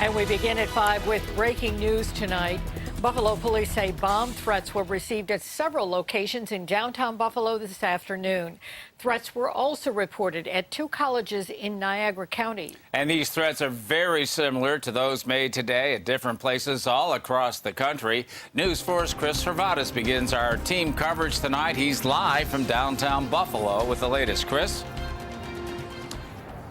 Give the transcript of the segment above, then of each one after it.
And we begin at 5 with breaking news tonight. Buffalo police say bomb threats were received at several locations in downtown Buffalo this afternoon. Threats were also reported at 2 colleges in Niagara County. And these threats are very similar to those made today at different places all across the country. News 4's Chris Servatis begins our team coverage tonight. He's live from downtown Buffalo with the latest. Chris?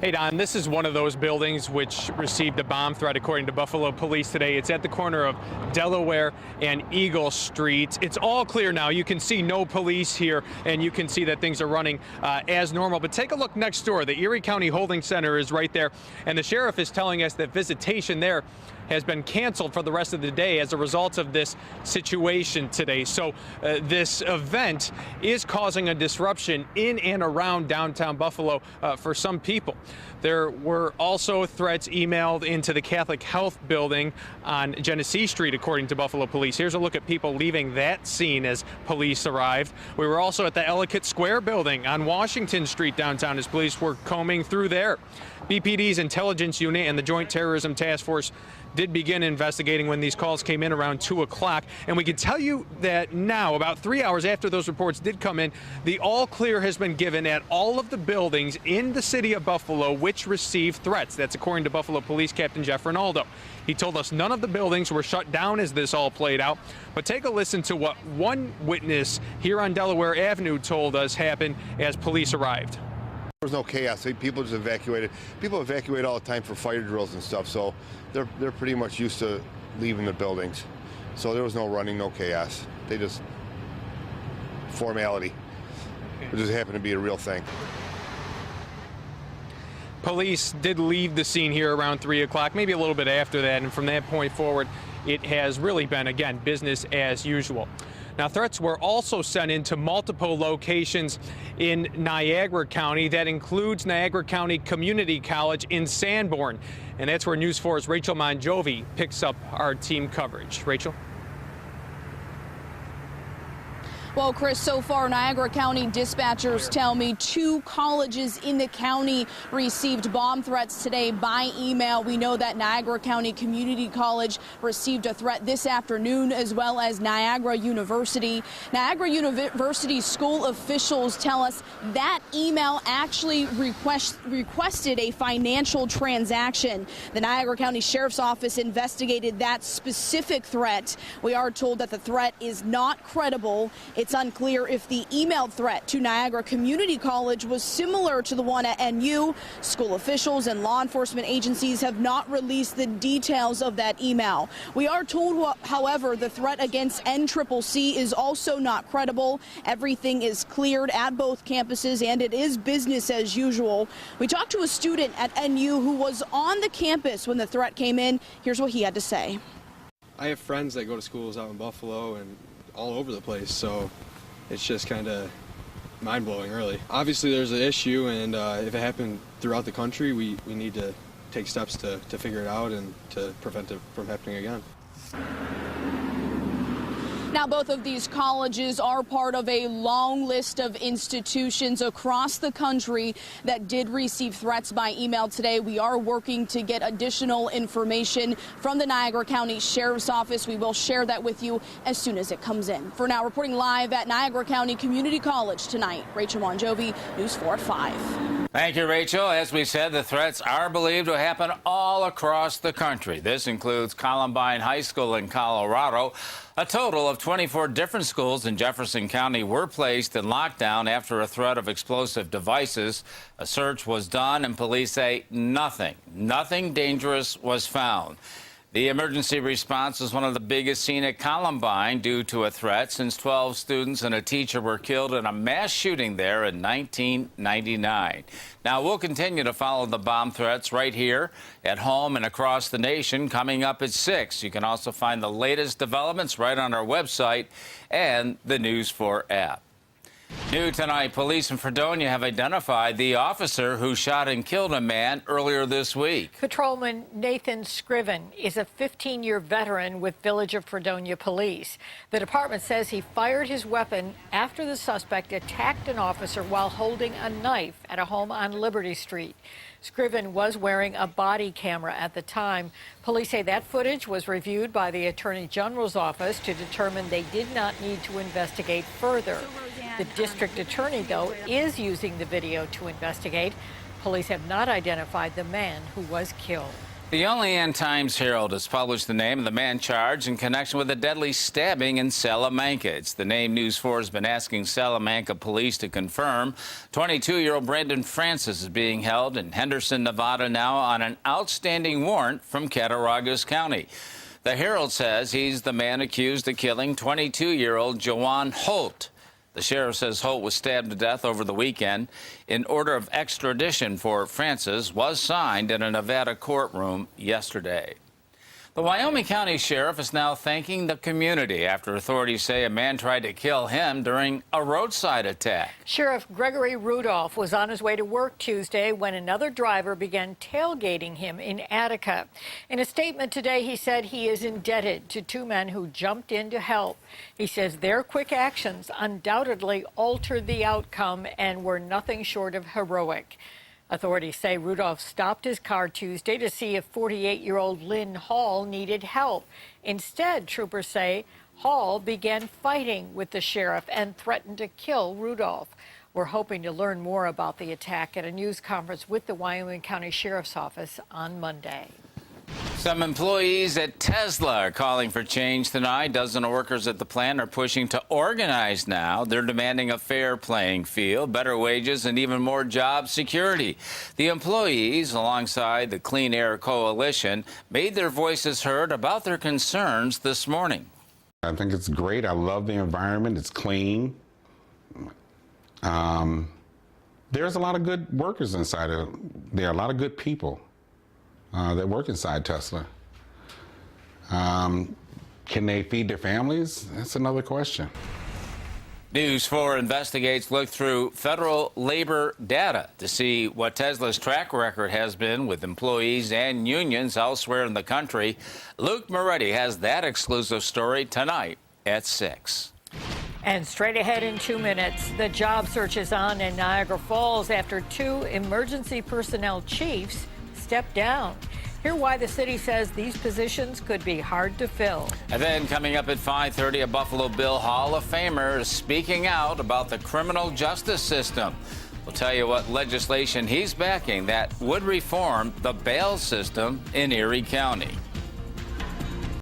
Hey, Don, this is one of those buildings which received a bomb threat, according to Buffalo police today. It's at the corner of Delaware and Eagle Streets. It's all clear now. You can see no police here, and you can see that things are running as normal. But take a look next door. The Erie County Holding Center is right there, and the sheriff is telling us that visitation there has been canceled for the rest of the day as a result of this situation today. So this event is causing a disruption in and around downtown Buffalo for some people. There were also threats emailed into the Catholic Health Building on Genesee Street, according to Buffalo police. Here's a look at people leaving that scene as police arrived. We were also at the Ellicott Square building on Washington Street downtown as police were combing through there. BPD's intelligence unit and the Joint Terrorism Task Force did begin investigating when these calls came in around 2 o'clock. And we can tell you that now, about 3 hours after those reports did come in, the all clear has been given at all of the buildings in the city of Buffalo which received threats. That's according to Buffalo Police Captain Jeff Rinaldo. He told us none of the buildings were shut down as this all played out. But take a listen to what one witness here on Delaware Avenue told us happened as police arrived. There was no chaos. People just evacuated. People evacuate all the time for fire drills and stuff, so they're pretty much used to leaving the buildings. So there was no running, no chaos. They just formality. It just happened to be a real thing. Police did leave the scene here around 3 o'clock, maybe a little bit after that, and from that point forward, it has really been, again, business as usual. Now, threats were also sent into multiple locations in Niagara County. That includes Niagara County Community College in Sanborn. And that's where News 4's Rachel Monjovi picks up our team coverage. Rachel? Well, Chris, so far, Niagara County dispatchers tell me 2 colleges in the county received bomb threats today by email. We know that Niagara County Community College received a threat this afternoon, as well as Niagara University. Niagara University school officials tell us that email actually requested a financial transaction. The Niagara County Sheriff's Office investigated that specific threat. We are told that the threat is not credible. It's unclear if the emailed threat to Niagara Community College was similar to the one at NU. School officials and law enforcement agencies have not released the details of that email. We are told, however, the threat against NCCC is also not credible. Everything is cleared at both campuses, and it is business as usual. We talked to a student at NU who was on the campus when the threat came in. Here's what he had to say. I have friends that go to schools out in Buffalo and all over the place, so it's just kind of mind-blowing, really. Obviously there's an issue, and if it happened throughout the country, we need to take steps to figure it out and to prevent it from happening again. Now, both of these colleges are part of a long list of institutions across the country that did receive threats by email today. We are working to get additional information from the Niagara County Sheriff's Office. We will share that with you as soon as it comes in. For now, reporting live at Niagara County Community College tonight, Rachel Monjovi, News 4 at 5. Thank you, Rachel. As we said, the threats are believed to happen all across the country. This includes Columbine High School in Colorado. A total of 24 different schools in Jefferson County were placed in lockdown after a threat of explosive devices. A search was done, and police say nothing dangerous was found. The emergency response was one of the biggest seen at Columbine due to a threat, since 12 students and a teacher were killed in a mass shooting there in 1999. Now, we'll continue to follow the bomb threats right here at home and across the nation coming up at 6. You can also find the latest developments right on our website and the News 4 app. New tonight, police in Fredonia have identified the officer who shot and killed a man earlier this week. Patrolman Nathan Scriven is a 15-year veteran with Village of Fredonia Police. The department says he fired his weapon after the suspect attacked an officer while holding a knife at a home on Liberty Street. Scriven was wearing a body camera at the time. Police say that footage was reviewed by the Attorney General's office to determine they did not need to investigate further. The district attorney, though, is using the video to investigate. Police have not identified the man who was killed. The Olean Times-Herald has published the name of the man charged in connection with a deadly stabbing in Salamanca. It's the name News 4 has been asking Salamanca police to confirm. 22-year-old Brandon Francis is being held in Henderson, Nevada now on an outstanding warrant from Cattaraugus County. The Herald says he's the man accused of killing 22-year-old Jawan Holt. The sheriff says Holt was stabbed to death over the weekend. An order of extradition for Francis was signed in a Nevada courtroom yesterday. The Wyoming County Sheriff is now thanking the community after authorities say a man tried to kill him during a roadside attack. Sheriff Gregory Rudolph was on his way to work Tuesday when another driver began tailgating him in Attica. In a statement today, he said he is indebted to two men who jumped in to help. He says their quick actions undoubtedly altered the outcome and were nothing short of heroic. Authorities say Rudolph stopped his car Tuesday to see if 48-year-old Lynn Hall needed help. Instead, troopers say Hall began fighting with the sheriff and threatened to kill Rudolph. We're hoping to learn more about the attack at a news conference with the Wyoming County Sheriff's Office on Monday. Some employees at Tesla are calling for change tonight. Dozens of workers at the plant are pushing to organize now. They're demanding a fair playing field, better wages, and even more job security. The employees, alongside the Clean Air Coalition, made their voices heard about their concerns this morning. I think it's great. I love the environment. It's clean. There's a lot of good workers inside of it. There are a lot of good people that work inside Tesla. Can they feed their families? That's another question. News 4 Investigates looked through federal labor data to see what Tesla's track record has been with employees and unions elsewhere in the country. Luke Moretti has that exclusive story tonight at 6. And straight ahead in 2 minutes, the job search is on in Niagara Falls after two emergency personnel chiefs stepped down. Hear why the city says these positions could be hard to fill. And then coming up at 5:30, a Buffalo Bill Hall of Famer is speaking out about the criminal justice system. We'll tell you what legislation he's backing that would reform the bail system in Erie County.